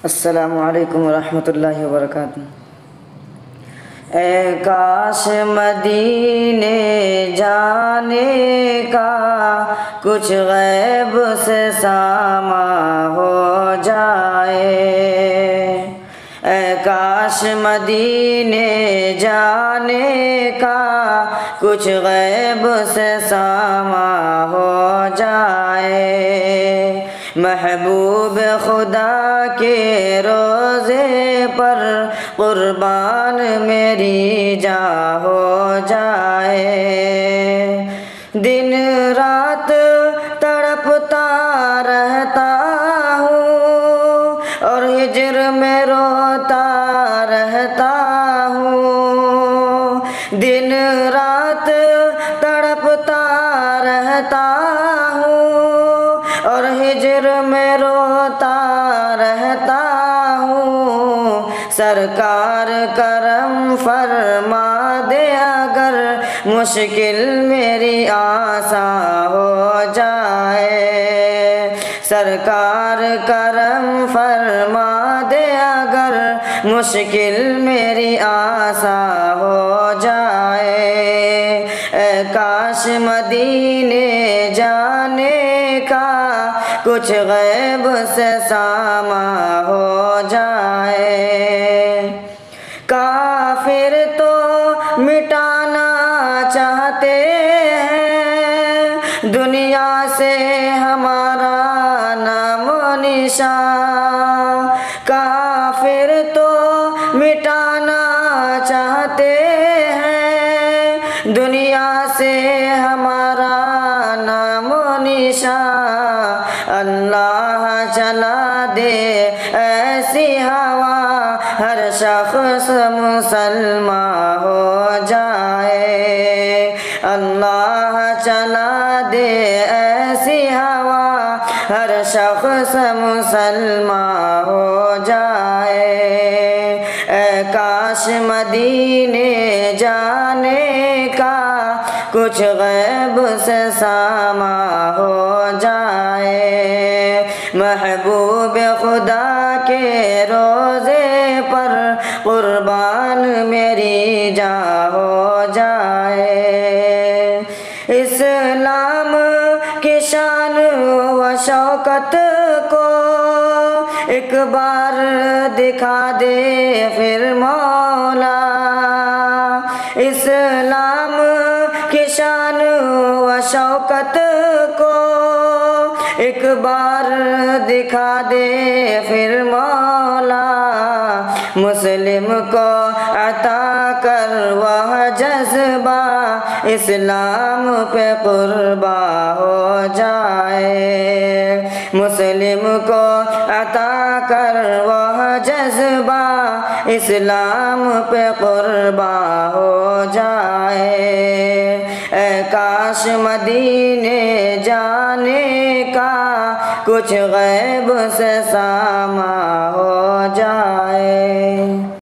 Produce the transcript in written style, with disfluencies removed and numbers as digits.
अस्सलामु अलैकुम वरहमतुल्लाहि वबरकातुहू। ऐ काश मदीने जाने का कुछ गैब से सामा हो जाए। ऐ काश मदीने जाने का कुछ गैब से सामा हो जाए। महबूब खुदा के रोज़े पर कुर्बान मेरी जान हो जाए। दिन रात तड़पता रहता हूँ और हिज्र में रोता रहता हूँ। दिन रात तड़पता रहता हूँ और हिज्र में रोता रहता हूँ। सरकार करम फरमा दे अगर मुश्किल मेरी आसान हो जाए। सरकार करम फरमा दे अगर मुश्किल मेरी आसान हो जाए। ऐ काश मदीने जाने का कुछ गैब से सामा हो जाए। काफिर तो मिटाना चाहते हैं दुनिया से हमारा नामो निशान। काफिर तो मिटाना चाहते हैं दुनिया से हमारा नामो निशान। अल्लाह चला दे ऐसी हवा हर शख्स मुसलमान हो जाए। अल्लाह चला दे ऐसी हवा हर शख्स मुसलमान हो जाए। ऐ काश मदीने जाने का कुछ गैब से सामा हो जाए। महबूब खुदा के रोज़े पर कुर्बान मेरी जान हो जाए। इस्लाम की शान व शौकत को एक बार दिखा दे फिर मौला। इस्लाम की शान व शौकत को एक बार दिखा दे फिर मौला। मुस्लिम को अता कर वह जज्बा इस्लाम पे कुर्बा हो जाए। मुस्लिम को अता कर वह जज्बा इस्लाम पे कुर्बा हो जाए। ऐ काश मदीने जाने का कुछ गैब से सामा हो जाए।